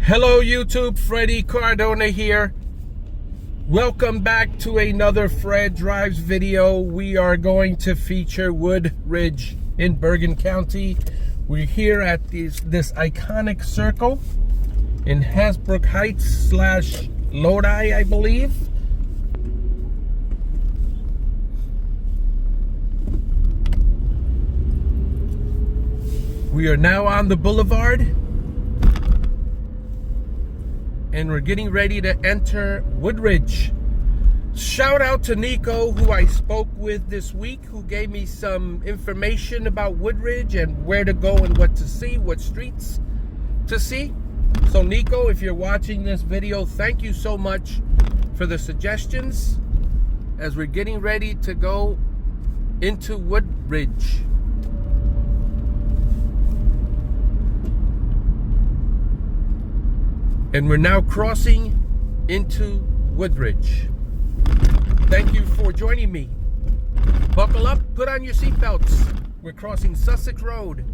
Hello YouTube, Freddie Cardona here. Welcome back to another Fred Drives video. We are going to feature Woodridge in Bergen County. We're here at this iconic circle in Hasbrook Heights / Lodi, I believe. We are now on the boulevard and we're getting ready to enter Woodridge. Shout out to Nico, who I spoke with this week, who gave me some information about Woodridge and where to go and what to see, what streets to see. So Nico, if you're watching this video, thank you so much for the suggestions as we're getting ready to go into Woodridge. And we're now crossing into Woodridge. Thank you for joining me. Buckle up, put on your seatbelts. We're crossing Sussex Road.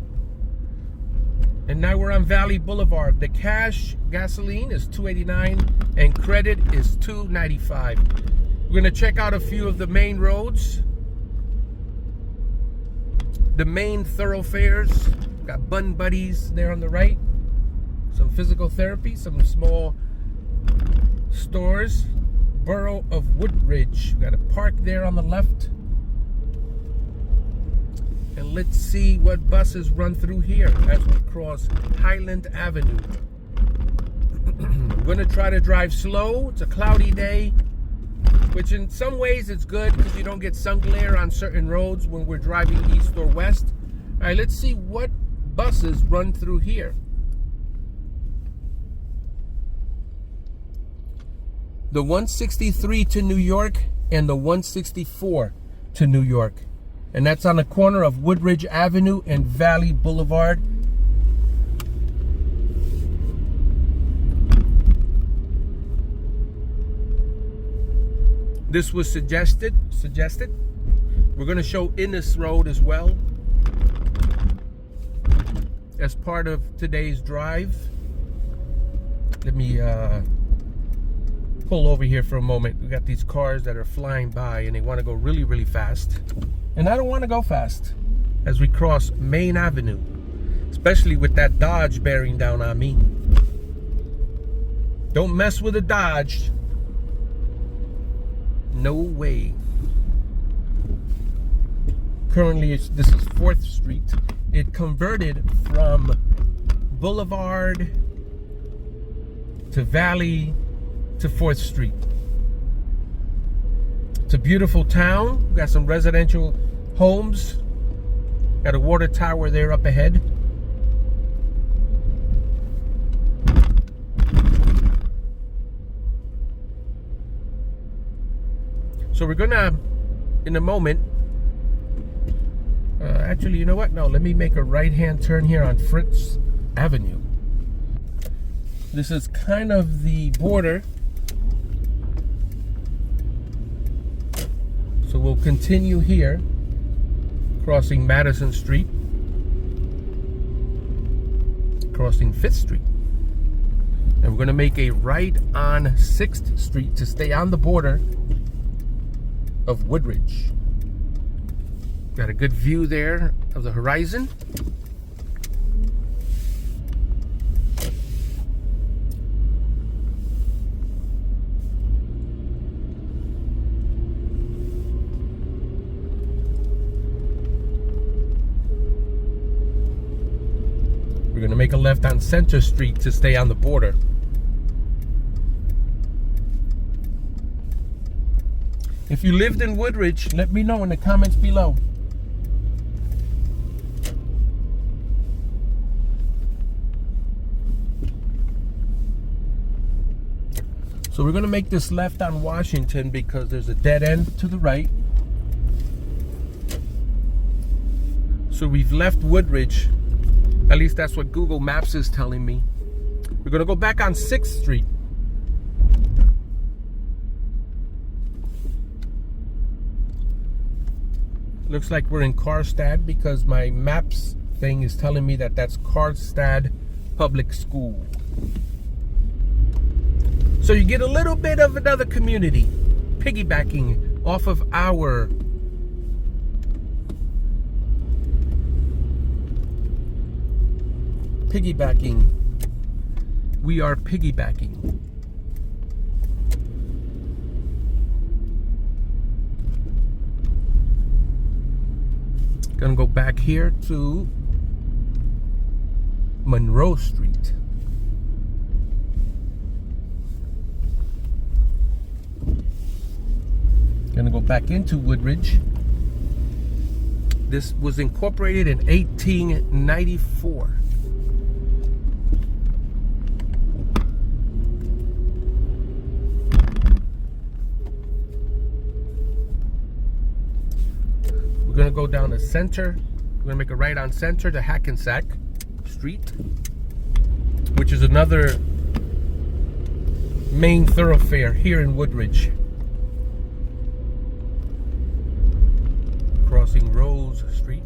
And now we're on Valley Boulevard. The cash gasoline is $2.89 and credit is $2.95. We're gonna check out a few of the main roads. The main thoroughfares. Got Bun Buddies there on the right. Some physical therapy, some small stores. Borough of Woodridge. Got a park there on the left. And let's see what buses run through here as we cross Highland Avenue. I'm gonna try to drive slow. It's a cloudy day, which in some ways it's good because you don't get sun glare on certain roads when we're driving east or west. All right, let's see what buses run through here. The 163 to New York and the 164 to New York. And that's on the corner of Woodridge Avenue and Valley Boulevard. This was suggested. We're going to show Innis Road as well as part of today's drive. Let me pull over here for a moment. We got these cars that are flying by and they want to go really, really fast. And I don't want to go fast as we cross Main Avenue, especially with that Dodge bearing down on me. Don't mess with a Dodge. No way. Currently, this is 4th Street. It converted from Boulevard to Valley to 4th Street. It's a beautiful town. We've got some residential homes. Got a water tower there up ahead. So we're gonna, in a moment, actually, you know what? No, let me make a right-hand turn here on Fritz Avenue. This is kind of the border. So we'll continue here, crossing Madison Street, crossing 5th Street. And we're going to make a right on 6th Street to stay on the border of Woodridge. Got a good view there of the horizon. We're going to make a left on Center Street to stay on the border. If you lived in Woodridge, let me know in the comments below. So we're going to make this left on Washington because there's a dead end to the right. So we've left Woodridge. At least that's what Google Maps is telling me. We're going to go back on 6th Street. Looks like we're in Karstad because my maps thing is telling me that that's Karstad Public School. So you get a little bit of another community piggybacking off of our we are piggybacking. Gonna go back here to Monroe Street. Gonna go back into Woodridge. This was incorporated in 1894. We're gonna go down to Center. We're gonna make a right on Center to Hackensack Street, which is another main thoroughfare here in Woodridge. Crossing Rose Street.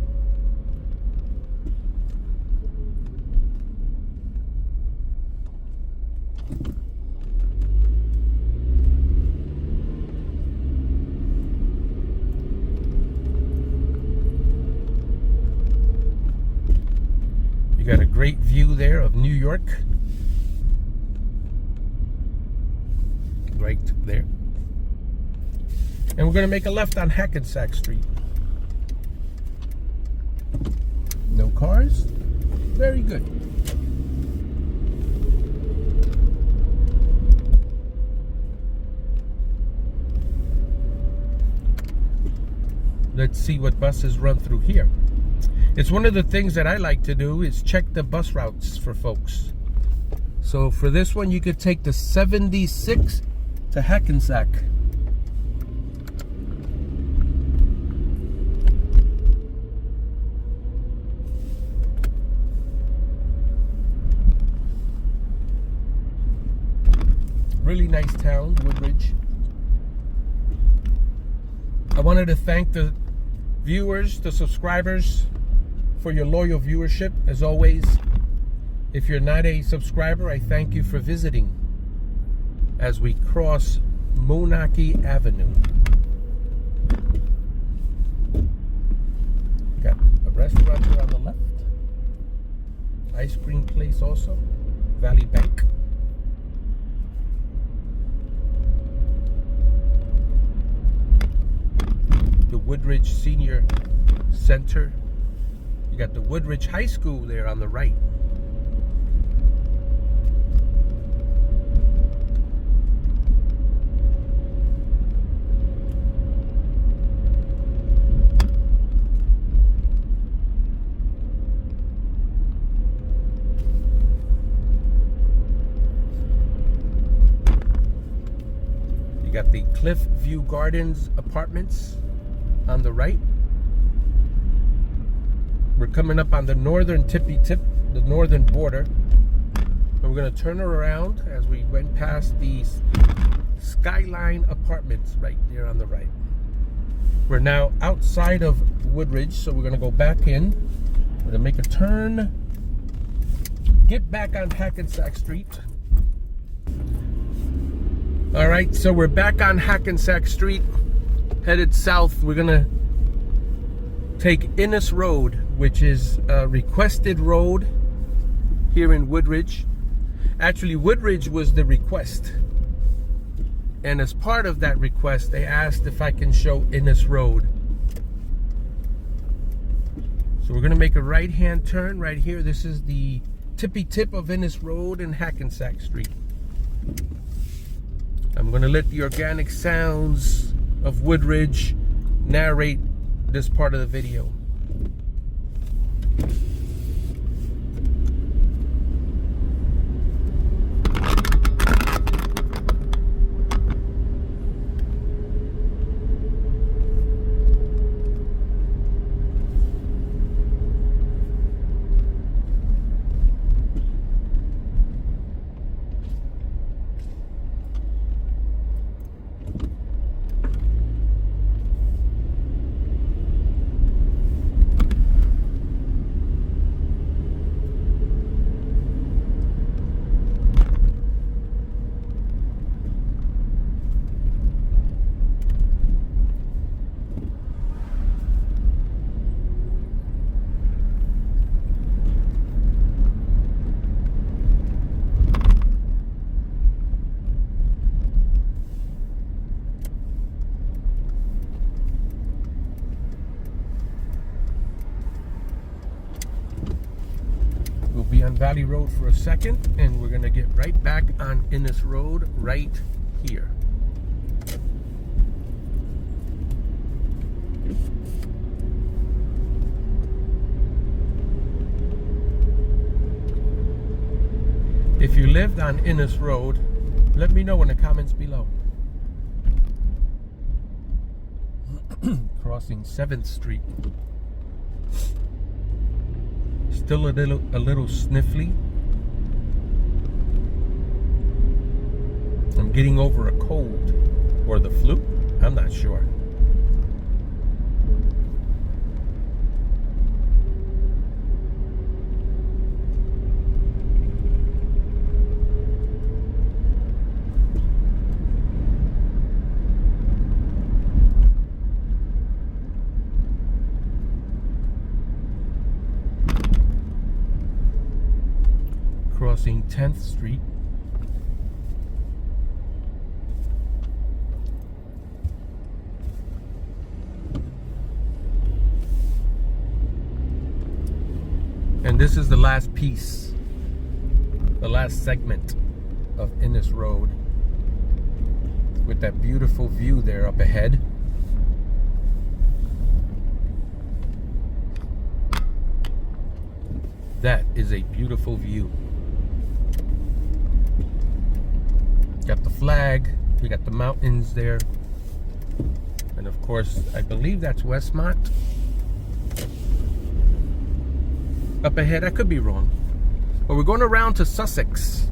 You got a great view there of New York. Right there. And we're going to make a left on Hackensack Street. No cars. Very good. Let's see what buses run through here. It's one of the things that I like to do is check the bus routes for folks. So for this one, you could take the 76 to Hackensack. Really nice town, Woodridge. I wanted to thank the viewers, the subscribers, for your loyal viewership. As always, if you're not a subscriber, I thank you for visiting as we cross Moonachie Avenue. Got a restaurant here on the left. Ice cream place also. Valley Bank. The Woodridge Senior Center. You got the Woodridge High School there on the right. You got the Cliff View Gardens apartments on the right. We're coming up on the northern tippy tip, the northern border. And we're going to turn around as we went past these Skyline apartments right there on the right. We're now outside of Woodridge, so we're going to go back in. We're going to make a turn, get back on Hackensack Street. All right, so we're back on Hackensack Street, headed south. We're going to take Innis Road, which is a requested road here in Woodridge. Actually, Woodridge was the request. And as part of that request, they asked if I can show Innis Road. So we're going to make a right-hand turn right here. This is the tippy tip of Innis Road and Hackensack Street. I'm going to let the organic sounds of Woodridge narrate this part of the video. Valley Road for a second, and we're gonna get right back on Innis Road right here. If you lived on Innis Road, let me know in the comments below. Crossing 7th Street. Still a little sniffly. I'm getting over a cold or the flu. I'm not sure. Crossing 10th Street. And this is the last piece, the last segment of Innis Road, with that beautiful view there up ahead. That is a beautiful view. Got the flag, we got the mountains there, and of course I believe that's Westmont up ahead. I could be wrong, but we're going around to Sussex.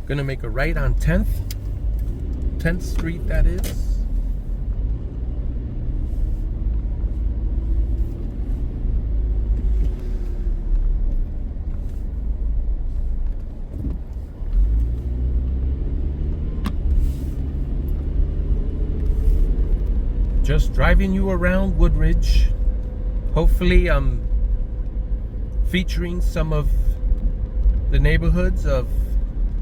Gonna make a right on 10th Street, that is. Just driving you around Woodridge. Hopefully I'm featuring some of the neighborhoods of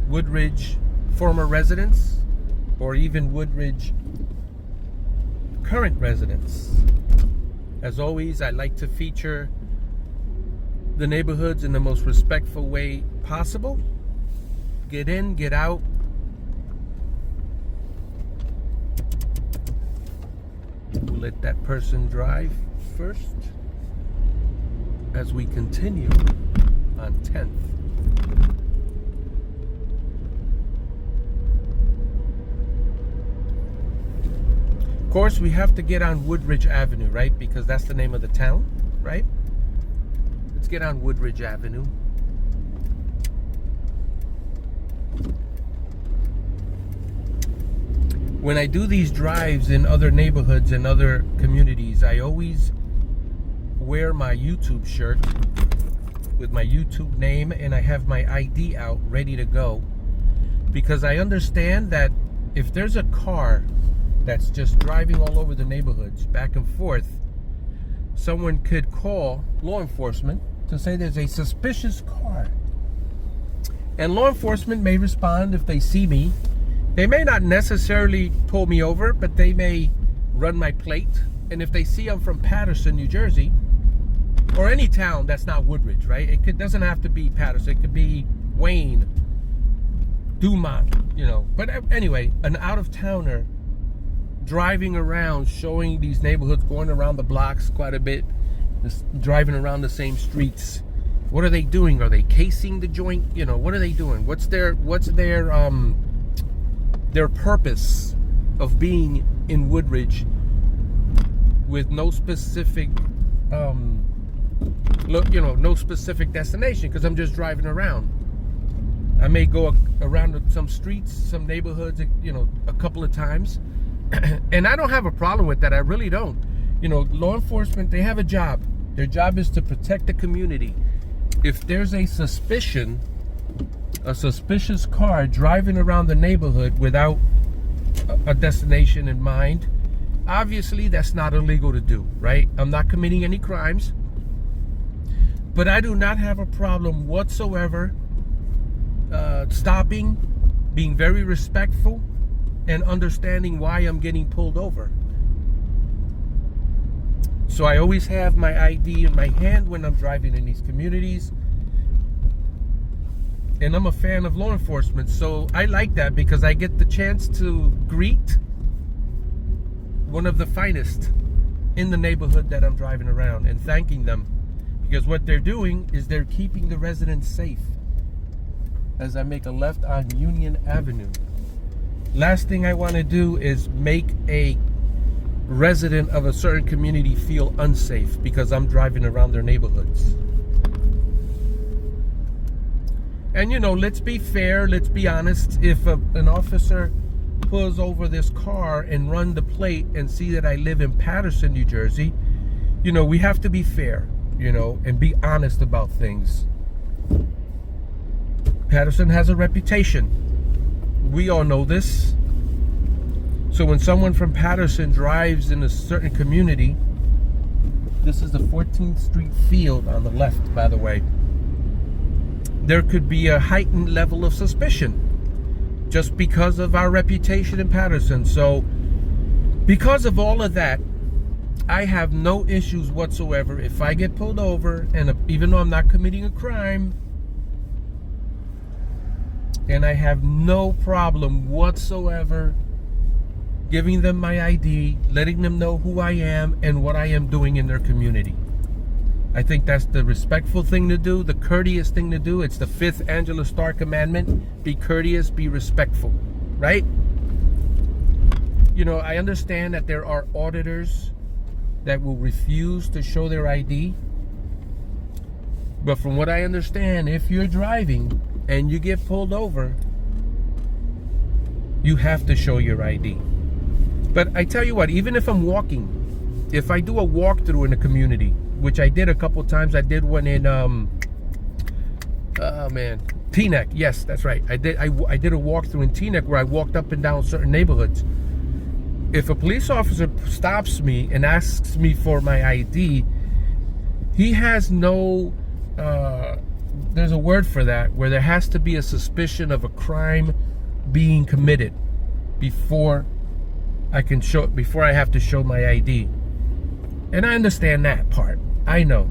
Woodridge former residents, or even Woodridge current residents. As always, I like to feature the neighborhoods in the most respectful way possible. Get in, get out. We'll let that person drive first as we continue on 10th. Of course, we have to get on Woodridge Avenue, right? Because that's the name of the town, right? Let's get on Woodridge Avenue. When I do these drives in other neighborhoods and other communities, I always wear my YouTube shirt with my YouTube name, and I have my ID out ready to go, because I understand that if there's a car that's just driving all over the neighborhoods back and forth, someone could call law enforcement to say there's a suspicious car, and law enforcement may respond if they see me. They may not necessarily pull me over, but they may run my plate, and if they see I'm from Paterson, New Jersey, or any town that's not Woodridge, right? It doesn't have to be Paterson. It could be Wayne, Dumont, you know. But anyway, an out-of-towner driving around, showing these neighborhoods, going around the blocks quite a bit, just driving around the same streets. What are they doing? Are they casing the joint? You know, what are they doing? What's their purpose of being in Woodridge with no specific no specific destination? Because I'm just driving around. I may go around some streets, some neighborhoods, you know, a couple of times. And I don't have a problem with that. I really don't. You know, law enforcement, they have a job. Their job is to protect the community. If there's a suspicion a suspicious car driving around the neighborhood without a destination in mind, obviously that's not illegal to do, right? I'm not committing any crimes, but I do not have a problem whatsoever stopping, being very respectful, and understanding why I'm getting pulled over. So I always have my ID in my hand when I'm driving in these communities. And I'm a fan of law enforcement, so I like that because I get the chance to greet one of the finest in the neighborhood that I'm driving around and thanking them, because what they're doing is they're keeping the residents safe as I make a left on Union Avenue. Last thing I want to do is make a resident of a certain community feel unsafe because I'm driving around their neighborhoods. And you know, let's be fair, let's be honest. If an officer pulls over this car and run the plate and see that I live in Patterson, New Jersey, you know, we have to be fair, you know, and be honest about things. Patterson has a reputation. We all know this. So when someone from Patterson drives in a certain community, this is the 14th Street field on the left, by the way, there could be a heightened level of suspicion just because of our reputation in Patterson. So because of all of that, I have no issues whatsoever if I get pulled over, and even though I'm not committing a crime, and I have no problem whatsoever giving them my ID, letting them know who I am and what I am doing in their community. I think that's the respectful thing to do, the courteous thing to do. It's the 5th Angela Starr commandment. Be courteous, be respectful, right? You know, I understand that there are auditors that will refuse to show their ID. But from what I understand, if you're driving and you get pulled over, you have to show your ID. But I tell you what, even if I'm walking, if I do a walkthrough in a community, which I did a couple times. I did one in Teaneck. Yes, that's right. I did a walkthrough in Teaneck where I walked up and down certain neighborhoods. If a police officer stops me and asks me for my ID, he has no there's a word for that, where there has to be a suspicion of a crime being committed before I have to show my ID. And I understand that part. I know.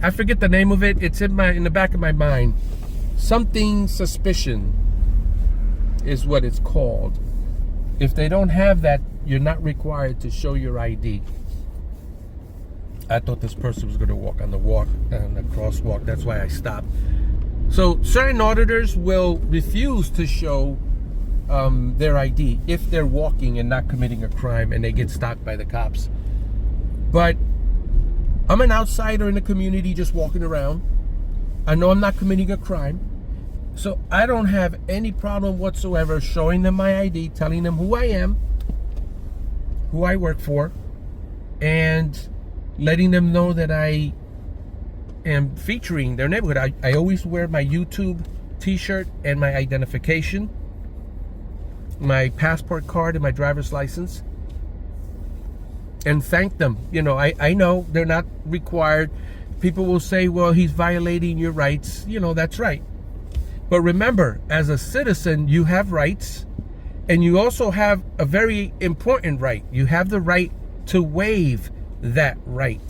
I forget the name of it. It's in the back of my mind. Something suspicion is what it's called. If they don't have that, you're not required to show your ID. I thought this person was going to walk on the crosswalk. That's why I stopped. So certain auditors will refuse to show their ID if they're walking and not committing a crime and they get stopped by the cops. But I'm an outsider in the community just walking around. I know I'm not committing a crime. So I don't have any problem whatsoever showing them my ID, telling them who I am, who I work for, and letting them know that I am featuring their neighborhood. I always wear my YouTube t-shirt and my identification, my passport card and my driver's license, and thank them. You know, I know they're not required. People will say, well, he's violating your rights. You know, that's right. But remember, as a citizen, you have rights, and you also have a very important right. You have the right to waive that right.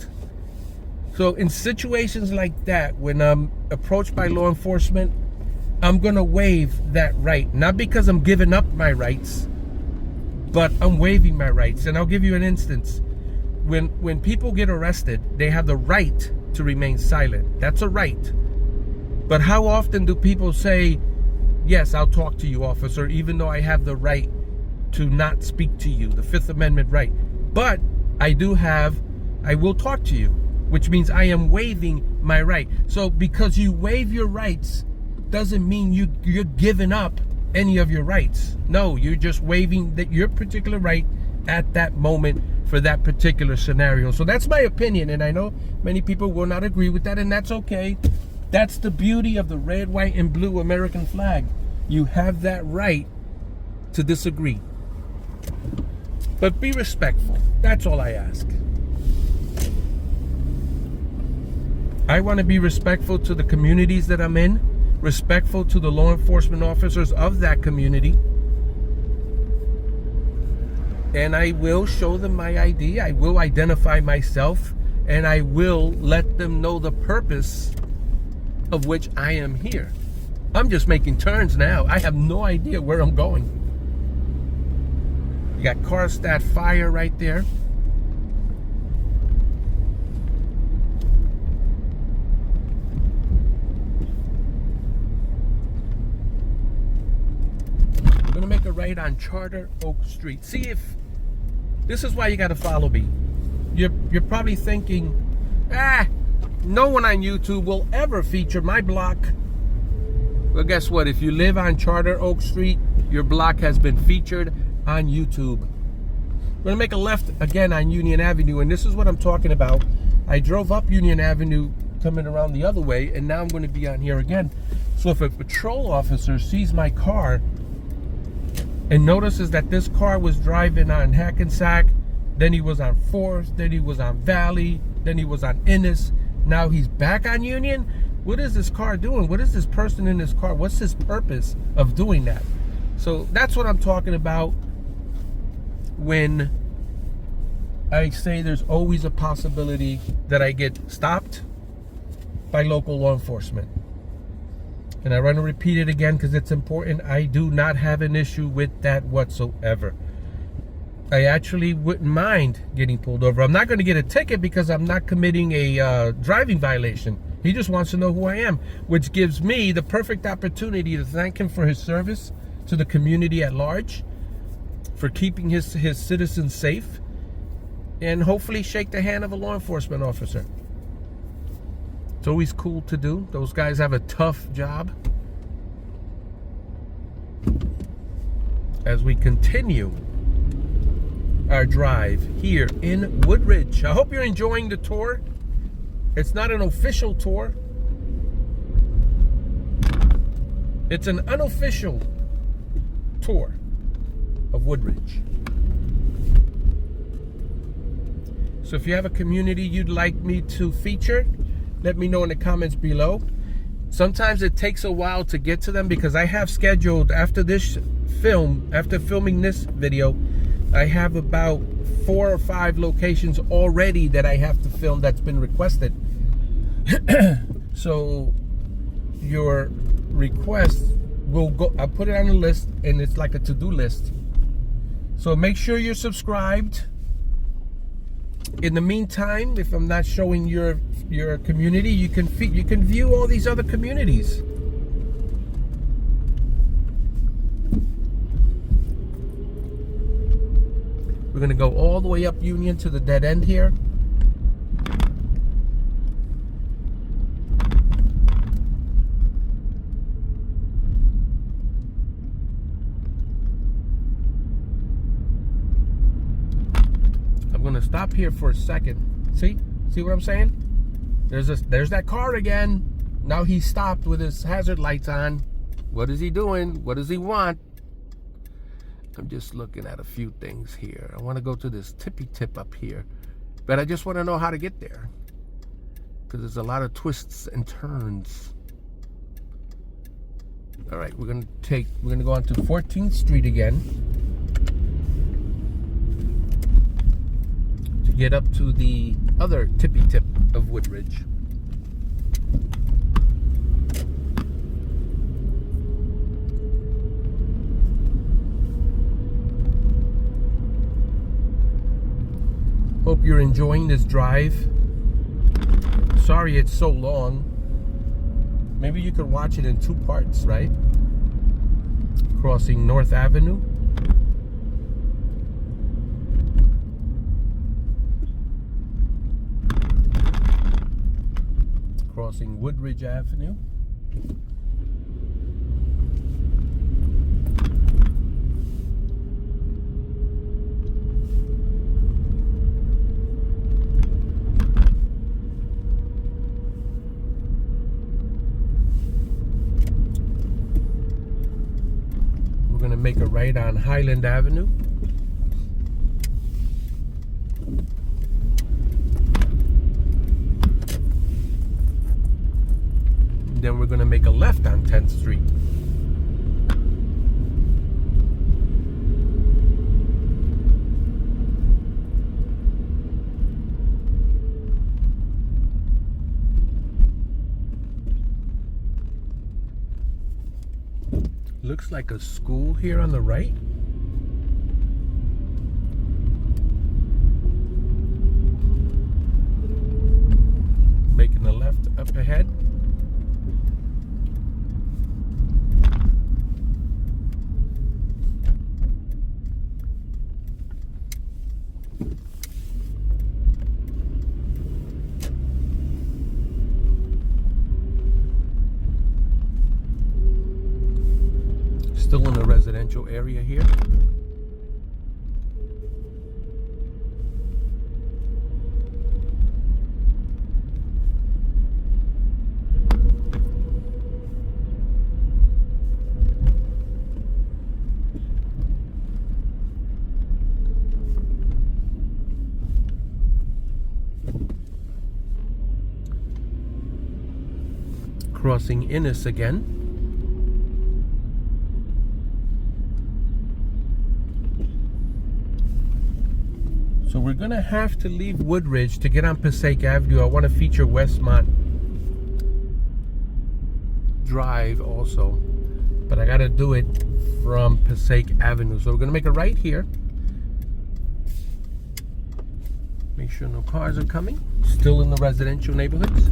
So in situations like that, when I'm approached by law enforcement, I'm going to waive that right. Not because I'm giving up my rights, but I'm waiving my rights. And I'll give you an instance. When people get arrested, they have the right to remain silent. That's a right. But how often do people say, yes, I'll talk to you, officer, even though I have the right to not speak to you, the 5th Amendment right. But I will talk to you, which means I am waiving my right. So because you waive your rights doesn't mean you're giving up any of your rights. No, you're just waiving your particular right at that moment for that particular scenario. So that's my opinion, and I know many people will not agree with that, and that's okay. That's the beauty of the red, white, and blue American flag. You have that right to disagree. But be respectful. That's all I ask. I want to be respectful to the communities that I'm in, respectful to the law enforcement officers of that community. And I will show them my ID. I will identify myself, and I will let them know the purpose of which I am here. I'm just making turns now. I have no idea where I'm going. You got Karstadt Fire right there. I'm gonna make a right on Charter Oak Street. See if this is why you gotta follow me. You're probably thinking, no one on YouTube will ever feature my block. Well, guess what? If you live on Charter Oak Street, your block has been featured on YouTube. We're gonna make a left again on Union Avenue, and this is what I'm talking about. I drove up Union Avenue coming around the other way, and now I'm gonna be on here again. So if a patrol officer sees my car and notices that this car was driving on Hackensack, then he was on 4th, then he was on Valley, then he was on Innis, now he's back on Union. What is this car doing? What is this person in this car? What's his purpose of doing that? So that's what I'm talking about when I say there's always a possibility that I get stopped by local law enforcement. And I want to repeat it again because it's important. I do not have an issue with that whatsoever. I actually wouldn't mind getting pulled over. I'm not going to get a ticket because I'm not committing a driving violation. He just wants to know who I am, which gives me the perfect opportunity to thank him for his service to the community at large, for keeping his citizens safe, and hopefully shake the hand of a law enforcement officer. It's always cool to do. Those guys have a tough job. As we continue our drive here in Woodridge. I hope you're enjoying the tour. It's not an official tour. It's an unofficial tour of Woodridge. So if you have a community you'd like me to feature, let me know in the comments below. Sometimes it takes a while to get to them because I have scheduled after this film, after filming this video, I have about 4 or 5 locations already that I have to film that's been requested. So your request will go, I'll put it on the list, and it's like a to-do list. So make sure you're subscribed. In the meantime, if I'm not showing your community, you can view all these other communities. We're going to go all the way up Union to the dead end here. I'm going to stop here for a second. See what I'm saying? There's that car again. Now he's stopped with his hazard lights on. What is he doing? What does he want? I'm just looking at a few things here. I want to go to this tippy tip up here, but I just want to know how to get there because there's a lot of twists and turns. All right, we're gonna go on to 14th Street again to get up to the other tippy tip of Woodridge. Hope you're enjoying this drive. Sorry it's so long. Maybe you could watch it in 2 parts, right? Crossing North Avenue. Crossing Woodridge Avenue. right on Highland Avenue. And then we're going to make a left on 10th Street. Looks like a school here on the right. Making a left up ahead. Still in the residential area here. Crossing Innis again. So we're gonna have to leave Woodridge to get on Passaic Avenue. I want to feature Westmont Drive also, but I gotta do it from Passaic Avenue. So we're gonna make a right here. Make sure no cars are coming. Still in the residential neighborhoods.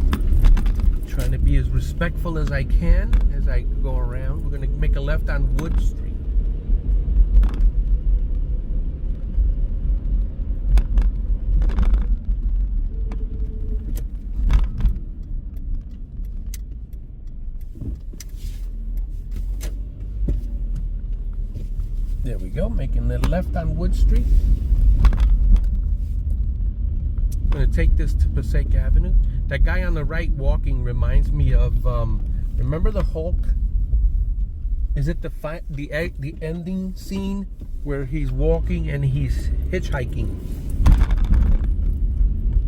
Trying to be as respectful as I can as I go around. We're gonna make a left on Wood Street. There we go, making the left on Wood Street. I'm going to take this to Passaic Avenue. That guy on the right walking reminds me of, remember the Hulk? Is it the ending scene where he's walking and he's hitchhiking?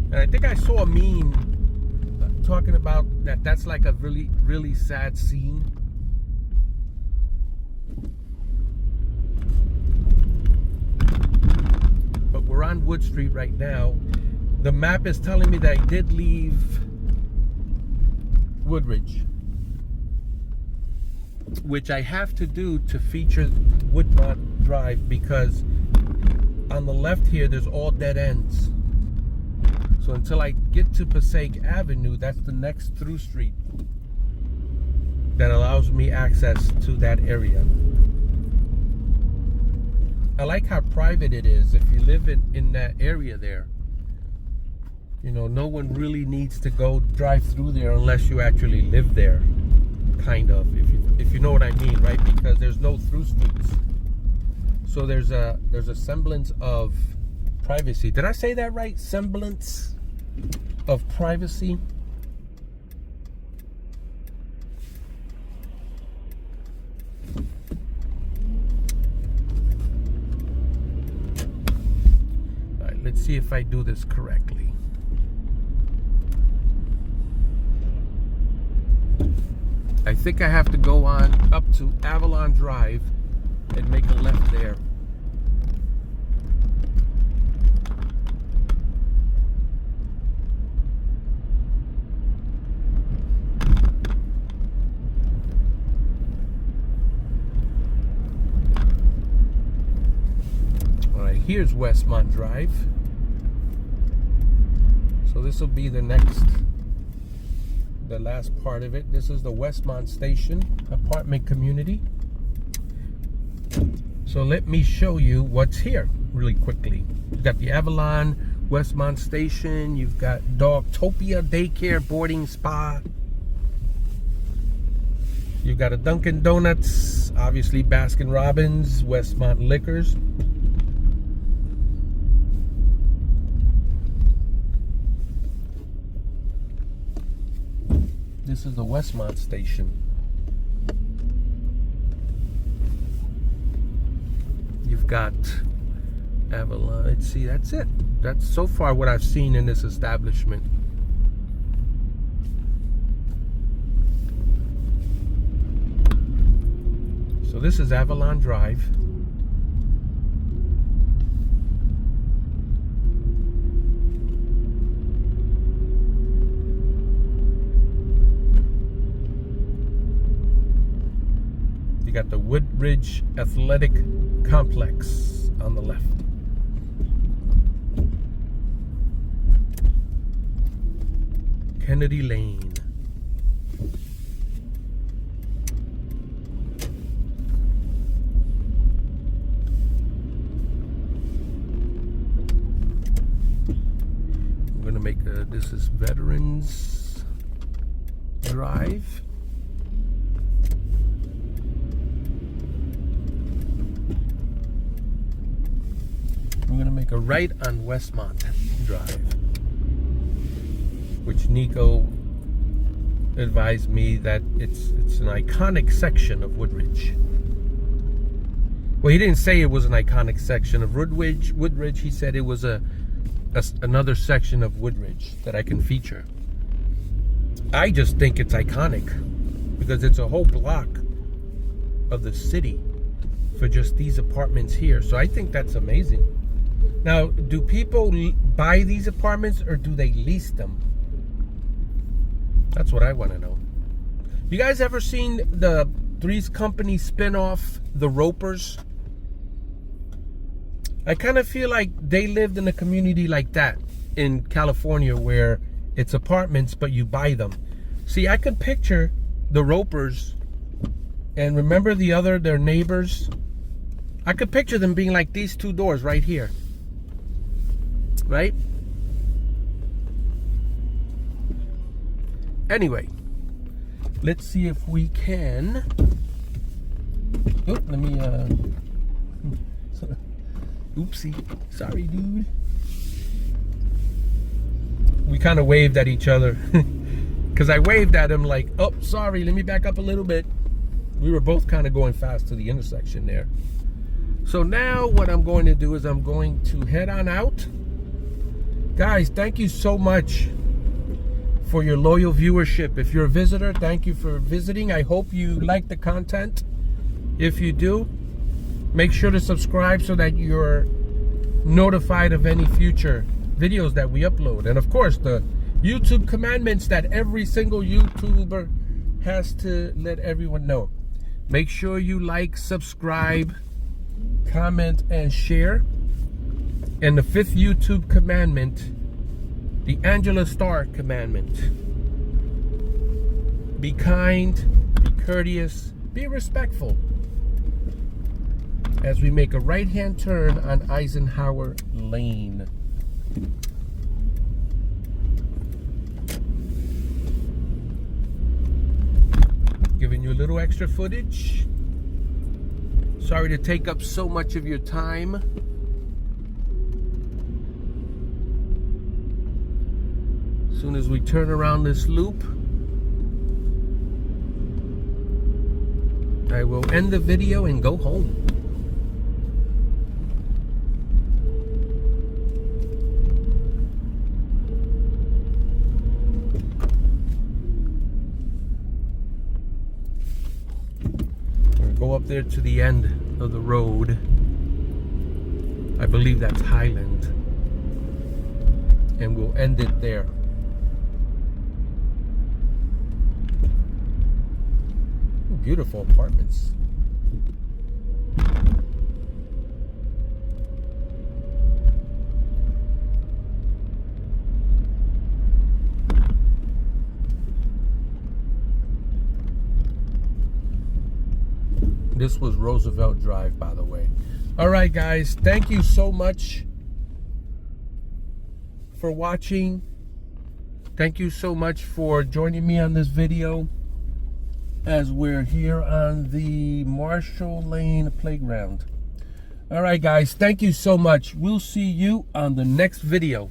And I think I saw a meme talking about that's like a really, really sad scene. We're on Wood Street right now. The map is telling me that I did leave Woodridge, which I have to do to feature Westmont Drive, because on the left here there's all dead ends. So until I get to Passaic Avenue, that's the next through street that allows me access to that area. I like how private it is. If you live in that area there, you know, no one really needs to go drive through there unless you actually live there, kind of, if you know what I mean, right? Because there's no through streets, so there's a semblance of privacy. Did I say that right? Semblance of privacy. Let's see if I do this correctly. I think I have to go on up to Avalon Drive and make a left there. All right, here's Westmont Drive. So this will be the last part of it. This is the Westmont Station apartment community. So let me show you what's here really quickly. You've got the Avalon Westmont Station. You've got Dogtopia Daycare Boarding Spa. You've got a Dunkin' Donuts, obviously Baskin Robbins, Westmont Liquors. This is the Westmont Station. got Avalon. Let's see, that's it. That's so far what I've seen in this establishment. So this is Avalon Drive. You got the Woodridge Athletic Complex on the left. Kennedy Lane. We're gonna make this is Veterans Drive. We're gonna make a right on Westmont Drive, which Nico advised me that it's an iconic section of Woodridge. Well, he didn't say it was an iconic section of Woodridge. He said it was another section of Woodridge that I can feature. I just think it's iconic because it's a whole block of the city for just these apartments here. So I think that's amazing. Now, do people buy these apartments or do they lease them? That's what I want to know. You guys ever seen the Three's Company spinoff, The Ropers? I kind of feel like they lived in a community like that in California where it's apartments, but you buy them. See, I could picture the Ropers and remember their neighbors? I could picture them being like these two doors right here. Right? Anyway, let's see if we can. Oh, let me oopsie. Sorry, dude. We kind of waved at each other because I waved at him like, oh, sorry, let me back up a little bit. We were both kind of going fast to the intersection there. So now what I'm going to do is I'm going to head on out. Guys, thank you so much for your loyal viewership. If you're a visitor, thank you for visiting. I hope you like the content. If you do, make sure to subscribe so that you're notified of any future videos that we upload. And of course, the YouTube commandments that every single YouTuber has to let everyone know. Make sure you like, subscribe, comment, and share. And the fifth YouTube commandment, the Angela Starr commandment. Be kind, be courteous, be respectful. As we make a right-hand turn on Eisenhower Lane. Giving you a little extra footage. Sorry to take up so much of your time. As soon as we turn around this loop, I will end the video and go home. Go up there to the end of the road. I believe that's Highland. And we'll end it there. Beautiful apartments. This was Roosevelt Drive, by the way. All right, guys. Thank you so much for watching. Thank you so much for joining me on this video as we're here on the Marshall Lane Playground. All right, guys. Thank you so much. We'll see you on the next video.